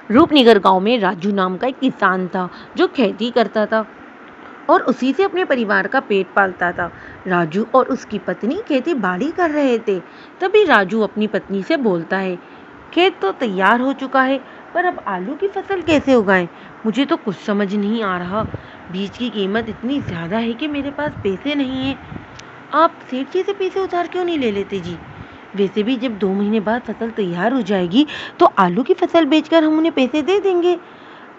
रूपनगर गांव में राजू नाम का एक किसान था जो खेती करता था और उसी से अपने परिवार का पेट पालता था। राजू और उसकी पत्नी खेती बाड़ी कर रहे थे। तभी राजू अपनी पत्नी से बोलता है, खेत तो तैयार हो चुका है, पर अब आलू की फसल कैसे उगाएं? मुझे तो कुछ समझ नहीं आ रहा। बीज की कीमत इतनी ज्यादा है कि मेरे पास पैसे नहीं है। आप सेठ जी से पैसे उधार क्यों नहीं ले लेते जी? वैसे भी जब 2 महीने बाद फसल तैयार हो जाएगी तो आलू की फसल बेचकर हम उन्हें पैसे दे देंगे।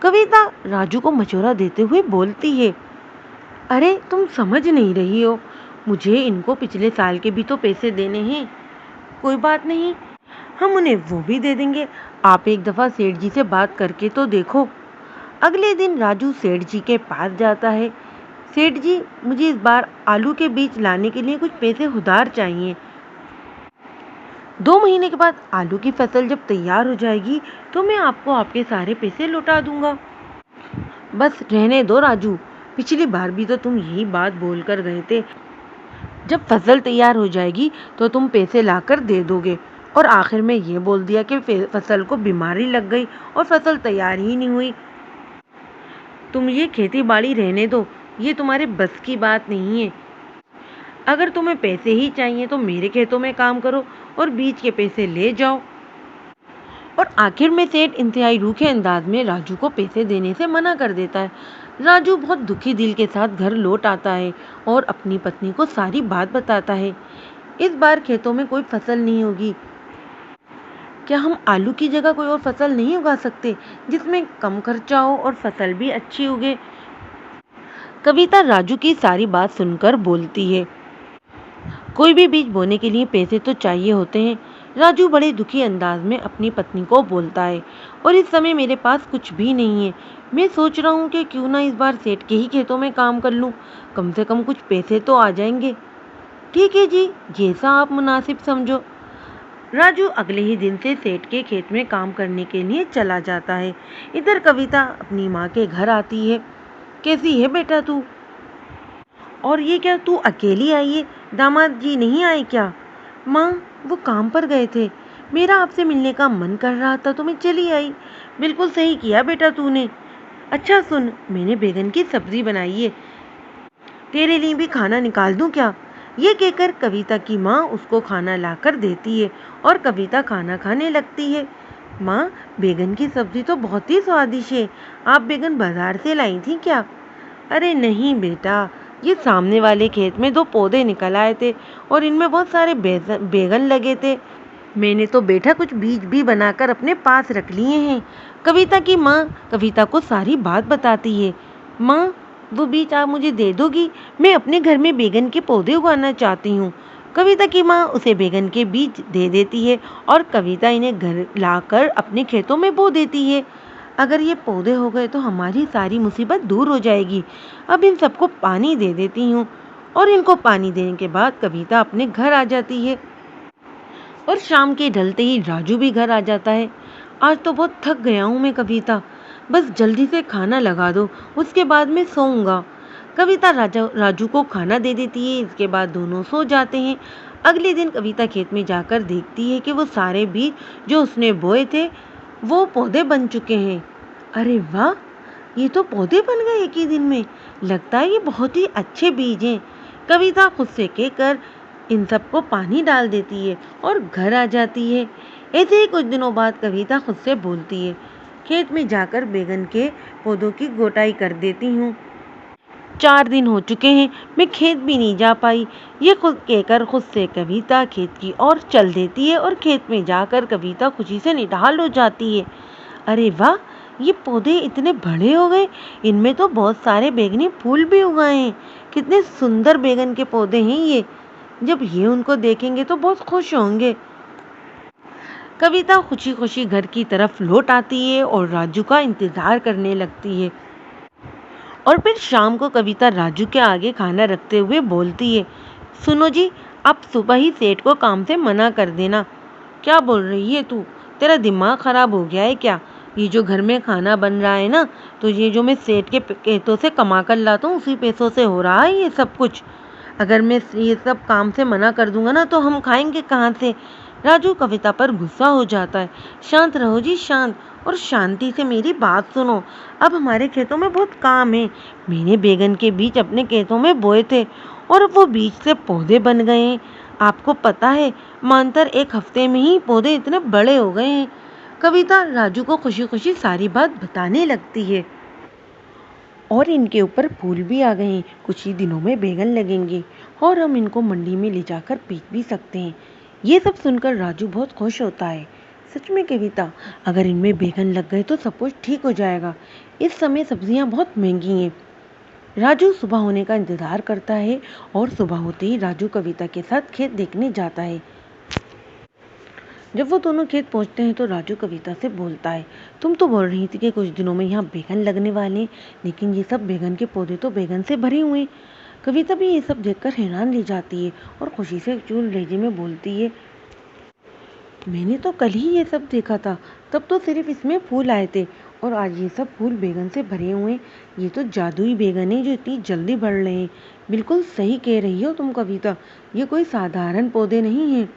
कविता राजू को मशवरा देते हुए बोलती है, अरे तुम समझ नहीं रही हो, मुझे इनको पिछले साल के भी तो पैसे देने हैं। कोई बात नहीं, हम उन्हें वो भी दे देंगे। आप एक दफा सेठ जी से बात करके तो देखो। अगले दिन राजू सेठ जी के पास जाता है। सेठ जी, मुझे इस बार आलू के बीज लाने के लिए कुछ पैसे उधार चाहिए। 2 महीने के बाद आलू की फसल जब तैयार हो जाएगी तो मैं आपको आपके सारे पैसे लौटा दूंगा। बस रहने दो राजू, पिछली बार भी तो तुम यही बात बोलकर गए थे। जब फसल तैयार हो जाएगी तो तुम पैसे लाकर दे दोगे, और आखिर में ये बोल दिया कि फसल को बीमारी लग गई और फसल तैयार ही नहीं हुई। तुम ये खेती बाड़ी रहने दो, ये तुम्हारे बस की बात नहीं है। अगर तुम्हें पैसे ही चाहिए तो मेरे खेतों में काम करो और बीज के पैसे ले जाओ। और आखिर में सेठ इंतहाई रूखे अंदाज में राजू को पैसे देने से मना कर देता है। राजू बहुत दुखी दिल के साथ घर लौट आता है और अपनी पत्नी को सारी बात बताता है। इस बार खेतों में कोई फसल नहीं होगी। क्या हम आलू की जगह कोई और फसल नहीं उगा सकते जिसमें कम खर्चा हो और फसल भी अच्छी उगे? कविता राजू की सारी बात सुनकर बोलती है, कोई भी बीज बोने के लिए पैसे तो चाहिए होते हैं। राजू बड़े दुखी अंदाज में अपनी पत्नी को बोलता है, और इस समय मेरे पास कुछ भी नहीं है। मैं सोच रहा हूँ कि क्यों ना इस बार सेठ के ही खेतों में काम कर लूँ, कम से कम कुछ पैसे तो आ जाएंगे। ठीक है जी, जैसा आप मुनासिब समझो। राजू अगले ही दिन से सेठ के खेत में काम करने के लिए चला जाता है। इधर कविता अपनी माँ के घर आती है। कैसी है बेटा तू? और ये क्या, तू अकेली आई है? दामाद जी नहीं आए क्या? माँ, वो काम पर गए थे। मेरा आपसे मिलने का मन कर रहा था तो मैं चली आई। बिल्कुल सही किया बेटा तूने। अच्छा सुन, मैंने बैगन की सब्जी बनाई है, तेरे लिए भी खाना निकाल दूं क्या? ये कहकर कविता की माँ उसको खाना लाकर देती है और कविता खाना खाने लगती है। माँ, बैगन की सब्जी तो बहुत ही स्वादिष्ट है। आप बैगन बाजार से लाई थी क्या? अरे नहीं बेटा, ये सामने वाले खेत में 2 पौधे निकल आए थे और इनमें बहुत सारे बैगन लगे थे। मैंने तो बेटा कुछ बीज भी बनाकर अपने पास रख लिए हैं। कविता की माँ कविता को सारी बात बताती है। माँ, वो बीज आप मुझे दे दोगी? मैं अपने घर में बैगन के पौधे उगाना चाहती हूँ। कविता की माँ उसे बैगन के बीज दे देती है और कविता इन्हें घर लाकर अपने खेतों में बो देती है। अगर ये पौधे हो गए तो हमारी सारी मुसीबत दूर हो जाएगी। अब इन सबको पानी दे देती हूँ। और इनको पानी देने के बाद कविता अपने घर आ जाती है। और शाम के ढलते ही राजू भी घर आ जाता है। आज तो बहुत थक गया हूँ मैं कविता, बस जल्दी से खाना लगा दो, उसके बाद मैं सोऊंगा। कविता राजू को खाना दे देती है। इसके बाद दोनों सो जाते हैं। अगले दिन कविता खेत में जाकर देखती है कि वो सारे बीज जो उसने बोए थे वो पौधे बन चुके हैं। अरे वाह, ये तो पौधे बन गए एक ही दिन में। लगता है ये बहुत ही अच्छे बीज हैं। कविता खुद से कहकर इन सबको पानी डाल देती है और घर आ जाती है। ऐसे ही कुछ दिनों बाद कविता खुद से बोलती है, खेत में जाकर बैगन के पौधों की गोटाई कर देती हूँ। 4 दिन हो चुके हैं, मैं खेत भी नहीं जा पाई। ये खुद कहकर खुद से कविता खेत की ओर चल देती है और खेत में जाकर कविता खुशी से निढाल हो जाती है। अरे वाह, ये पौधे इतने बड़े हो गए, इनमें तो बहुत सारे बैगनी फूल भी उगाए हैं। कितने सुंदर बैगन के पौधे हैं ये। जब ये उनको देखेंगे तो बहुत खुश होंगे। कविता खुशी खुशी घर की तरफ लौट आती है और राजू का इंतजार करने लगती है। और फिर शाम को कविता राजू के आगे खाना रखते हुए बोलती है, सुनो जी, आप सुबह ही सेठ को काम से मना कर देना। क्या बोल रही है तू? तेरा दिमाग खराब हो गया है क्या? ये जो घर में खाना बन रहा है ना, तो ये जो मैं सेठ के खेतों से कमा कर लाता हूँ उसी पैसों से हो रहा है ये सब कुछ। अगर मैं ये सब काम से मना कर दूंगा ना तो हम खाएंगे कहाँ से? राजू कविता पर गुस्सा हो जाता है। शांत रहो जी, शांत, और शांति से मेरी बात सुनो। अब हमारे खेतों में बहुत काम है। मैंने बैगन के बीज अपने खेतों में बोए थे और अब वो बीज से पौधे बन गए हैं। आपको पता है, मानतर 1 हफ्ते में ही पौधे इतने बड़े हो गए हैं। कविता राजू को खुशी खुशी सारी बात बताने लगती है। और इनके ऊपर फूल भी आ गए हैं। कुछ ही दिनों में बैगन लगेंगे और हम इनको मंडी में ले जाकर बेच भी सकते हैं। ये सब सुनकर राजू बहुत खुश होता है। सच में कविता, अगर इनमें बैगन लग गए तो सब कुछ ठीक हो जाएगा। इस समय सब्जियां बहुत महंगी हैं। राजू सुबह होने का इंतजार करता है और सुबह होते ही राजू कविता के साथ खेत देखने जाता है। जब वो दोनों खेत पहुंचते हैं तो राजू कविता से बोलता है, तुम तो बोल रही थी कि कुछ दिनों में यहाँ बैगन लगने वाले हैं, लेकिन ये सब बैगन के पौधे तो बैगन से भरे हुए हैं। कविता भी ये सब देखकर हैरान रह जाती है और खुशी से चूल लहजे में बोलती है, मैंने तो कल ही ये सब देखा था, तब तो सिर्फ इसमें फूल आए थे और आज ये सब फूल बैगन से भरे हुए हैं। ये तो जादुई बैगन है जो इतनी जल्दी बढ़ रहे हैं। बिल्कुल सही कह रही हो तुम कविता, ये कोई साधारण पौधे नहीं है।